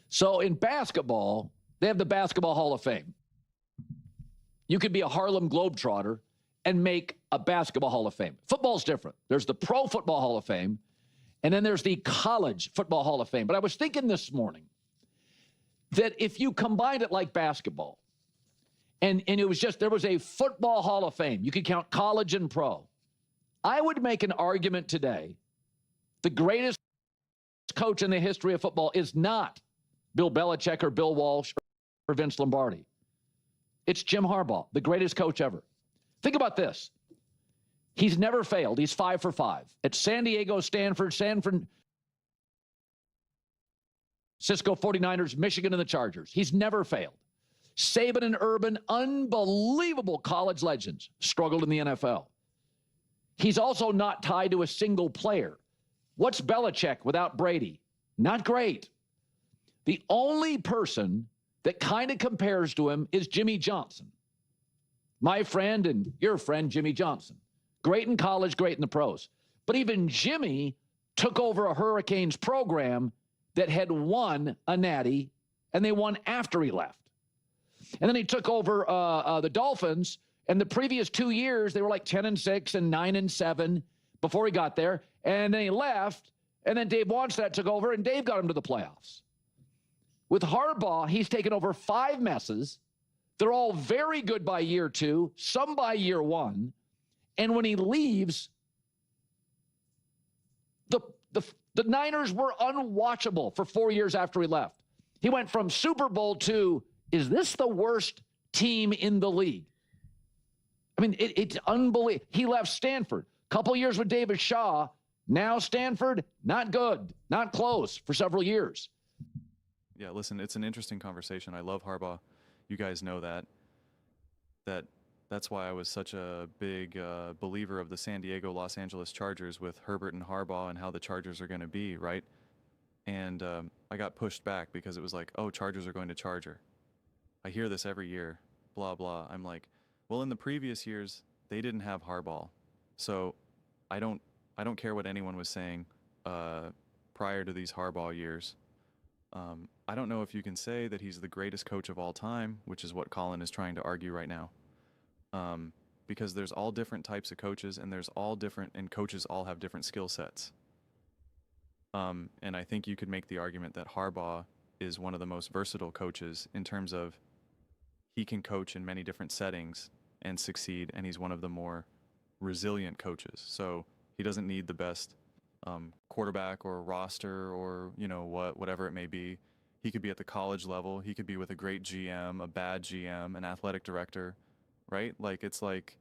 So in basketball, they have the Basketball Hall of Fame. You could be a Harlem Globetrotter and make a Basketball Hall of Fame. Football's different. There's the Pro Football Hall of Fame, and then there's the College Football Hall of Fame. But I was thinking this morning that if you combined it like basketball, and it was just, there was a Football Hall of Fame, you could count college and pro, I would make an argument today the greatest coach in the history of football is not Bill Belichick or Bill Walsh or Vince Lombardi. It's Jim Harbaugh, the greatest coach ever. Think about this. He's never failed. He's 5 for 5. At San Diego, Stanford, San Francisco 49ers, Michigan, and the Chargers. He's never failed. Saban and Urban, unbelievable college legends, struggled in the NFL. He's also not tied to a single player. What's Belichick without Brady? Not great. The only person that kind of compares to him is Jimmy Johnson. My friend and your friend, Jimmy Johnson. Great in college, great in the pros. But even Jimmy took over a Hurricanes program that had won a natty, and they won after he left. And then he took over the Dolphins, and the previous 2 years, they were like 10-6 and 9-7 before he got there. And then he left, and then Dave Wannstedt took over, and Dave got him to the playoffs. With Harbaugh, he's taken over 5 messes. They're all very good by year 2, some by year 1. And when he leaves, the Niners were unwatchable for 4 years after he left. He went from Super Bowl to, is this the worst team in the league? I mean, it's unbelievable. He left Stanford. Couple years with David Shaw. Now Stanford, not good, not close for several years. Yeah, listen, it's an interesting conversation. I love Harbaugh. You guys know that. That's why I was such a big believer of the San Diego Los Angeles Chargers with Herbert and Harbaugh and how the Chargers are going to be, right? And I got pushed back because it was like, oh, Chargers are going to Charger. I hear this every year, blah, blah. I'm like, well, in the previous years, they didn't have Harbaugh. So I don't care what anyone was saying prior to these Harbaugh years. I don't know if you can say that he's the greatest coach of all time, which is what Colin is trying to argue right now. Because there's all different types of coaches, and and coaches all have different skill sets. And I think you could make the argument that Harbaugh is one of the most versatile coaches in terms of he can coach in many different settings and succeed, and he's one of the more resilient coaches. So he doesn't need the best quarterback or roster or whatever it may be. He could be at the college level. He could be with a great GM, a bad GM, an athletic director, right? Like it's like,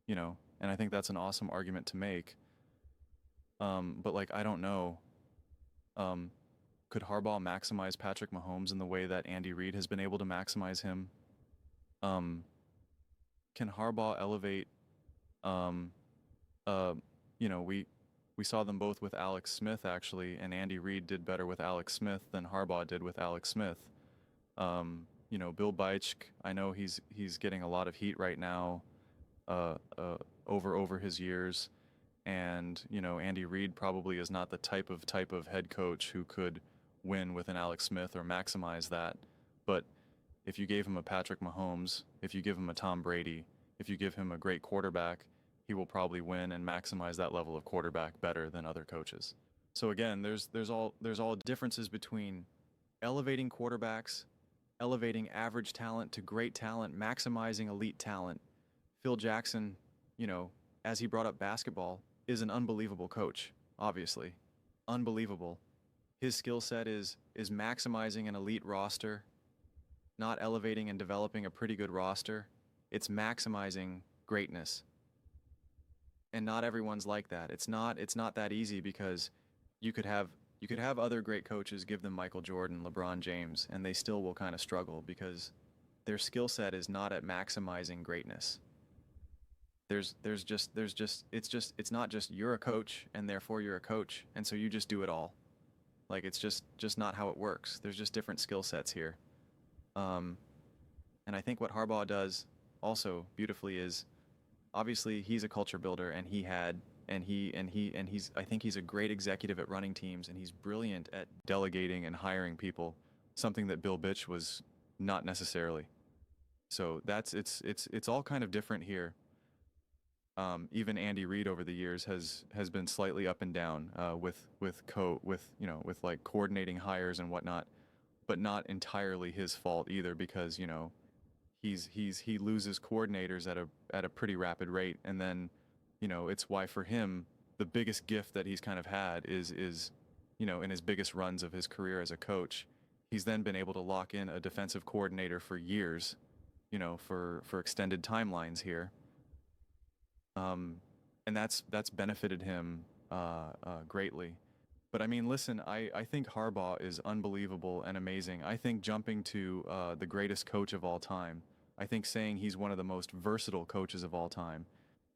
and I think that's an awesome argument to make. But like, I don't know. Could Harbaugh maximize Patrick Mahomes in the way that Andy Reid has been able to maximize him? Can Harbaugh elevate? We saw them both with Alex Smith, actually, and Andy Reid did better with Alex Smith than Harbaugh did with Alex Smith. Bill Belichick, I know he's getting a lot of heat right now over his years, and Andy Reid probably is not the type of head coach who could win with an Alex Smith or maximize that. But if you gave him a Patrick Mahomes, if you give him a Tom Brady, if you give him a great quarterback, he will probably win and maximize that level of quarterback better than other coaches. So again, there's all differences between elevating quarterbacks, elevating average talent to great talent, maximizing elite talent. Phil Jackson, as he brought up basketball, is an unbelievable coach, obviously. Unbelievable. His skill set is maximizing an elite roster, not elevating and developing a pretty good roster. It's maximizing greatness. And not everyone's like that. It's not that easy, because you could have other great coaches, give them Michael Jordan, LeBron James, and they still will kind of struggle because their skill set is not at maximizing greatness. It's not just you're a coach and therefore you're a coach and so you just do it all. Like it's just not how it works. There's just different skill sets here. And I think what Harbaugh does also beautifully is, obviously he's a culture builder, and I think he's a great executive at running teams, and he's brilliant at delegating and hiring people something that Bill Bitch was not necessarily. So it's all kind of different here. Even Andy Reid over the years has been slightly up and down with like coordinating hires and whatnot, but not entirely his fault either, because he loses coordinators at a pretty rapid rate, and then it's why for him the biggest gift that he's kind of had is in his biggest runs of his career as a coach, he's then been able to lock in a defensive coordinator for years, for extended timelines here. And that's benefited him greatly. But I mean, listen, I think Harbaugh is unbelievable and amazing. I think jumping to the greatest coach of all time, I think saying he's one of the most versatile coaches of all time,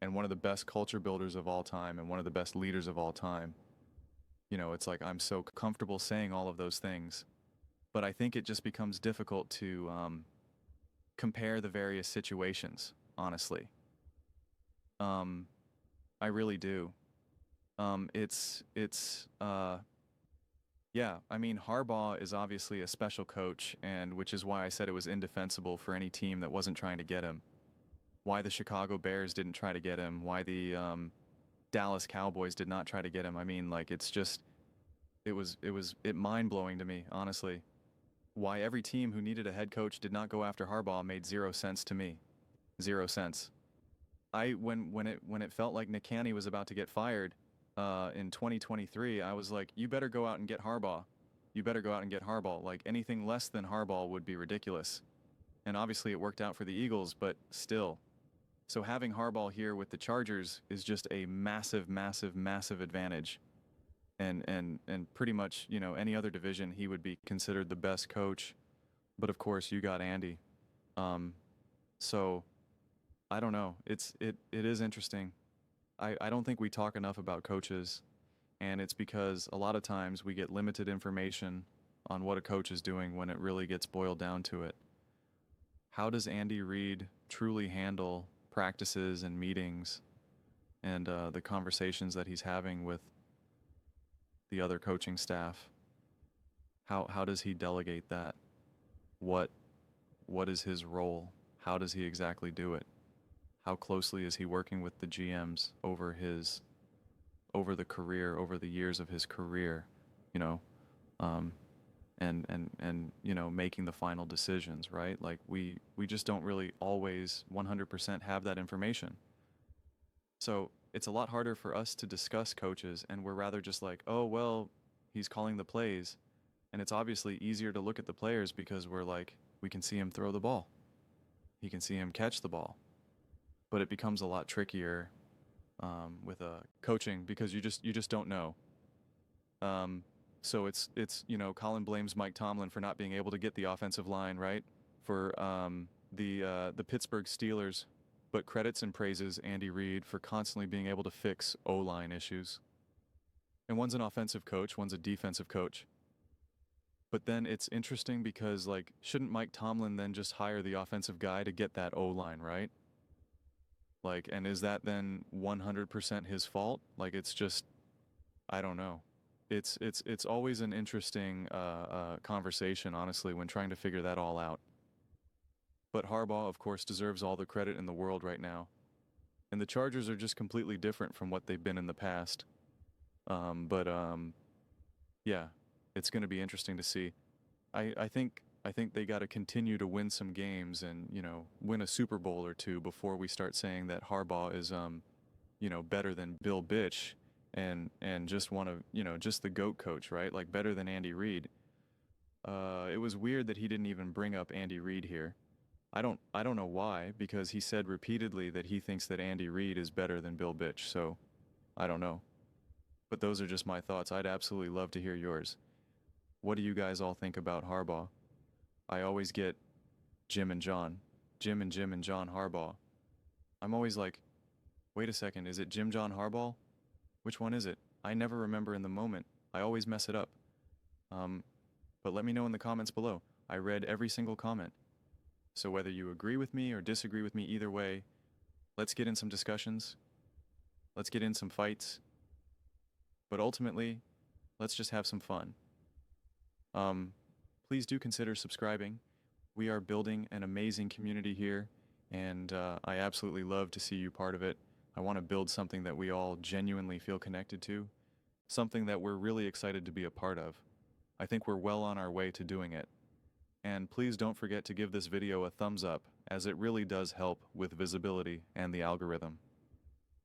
and one of the best culture builders of all time, and one of the best leaders of all time, it's like I'm so comfortable saying all of those things. But I think it just becomes difficult to compare the various situations, honestly. I really do. Yeah, I mean, Harbaugh is obviously a special coach, and which is why I said it was indefensible for any team that wasn't trying to get him. Why the Chicago Bears didn't try to get him, why the Dallas Cowboys did not try to get him. I mean, like, it's just, it mind-blowing to me, honestly. Why every team who needed a head coach did not go after Harbaugh made 0 sense to me. 0 cents. When it felt like Nick Canny was about to get fired in 2023, I was like, you better go out and get Harbaugh. You better go out and get Harbaugh. Like, anything less than Harbaugh would be ridiculous. And obviously it worked out for the Eagles, but still. So having Harbaugh here with the Chargers is just a massive, massive, massive advantage. And pretty much, any other division, he would be considered the best coach. But of course, you got Andy. So I don't know. It is interesting. I don't think we talk enough about coaches, and it's because a lot of times we get limited information on what a coach is doing when it really gets boiled down to it. How does Andy Reid truly handle practices and meetings and the conversations that he's having with the other coaching staff? How does he delegate that? What is his role? How does he exactly do it? How closely is he working with the GMs over the career, over the years of his career, and making the final decisions, right? Like, we just don't really always 100% have that information. So it's a lot harder for us to discuss coaches, and we're rather just like, oh, well, he's calling the plays. And it's obviously easier to look at the players because we're like, we can see him throw the ball. He can see him catch the ball. But it becomes a lot trickier with coaching because you just don't know. So it's Colin blames Mike Tomlin for not being able to get the offensive line right for the Pittsburgh Steelers, but credits and praises Andy Reid for constantly being able to fix O-line issues. And one's an offensive coach, one's a defensive coach. But then it's interesting because, like, shouldn't Mike Tomlin then just hire the offensive guy to get that O-line right? Like, and is that then 100% his fault? Like, it's just, I don't know. It's always an interesting conversation, honestly, when trying to figure that all out. But Harbaugh, of course, deserves all the credit in the world right now. And the Chargers are just completely different from what they've been in the past. Yeah, it's going to be interesting to see. I think they got to continue to win some games and, win a Super Bowl or two before we start saying that Harbaugh is, better than Bill Bitch and just one of, just the GOAT coach, right? Like, better than Andy Reid. It was weird that he didn't even bring up Andy Reid here. I don't know why, because he said repeatedly that he thinks that Andy Reid is better than Bill Bitch, so I don't know. But those are just my thoughts. I'd absolutely love to hear yours. What do you guys all think about Harbaugh? I always get Jim and John Harbaugh. I'm always like, wait a second, is it Jim John Harbaugh? Which one is it? I never remember in the moment. I always mess it up. But let me know in the comments below. I read every single comment. So whether you agree with me or disagree with me, either way, let's get in some discussions. Let's get in some fights. But ultimately, let's just have some fun. please do consider subscribing. We are building an amazing community here, and I absolutely love to see you part of it. I want to build something that we all genuinely feel connected to, something that we're really excited to be a part of. I think we're well on our way to doing it. And please don't forget to give this video a thumbs up, as it really does help with visibility and the algorithm.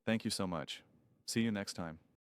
Thank you so much. See you next time.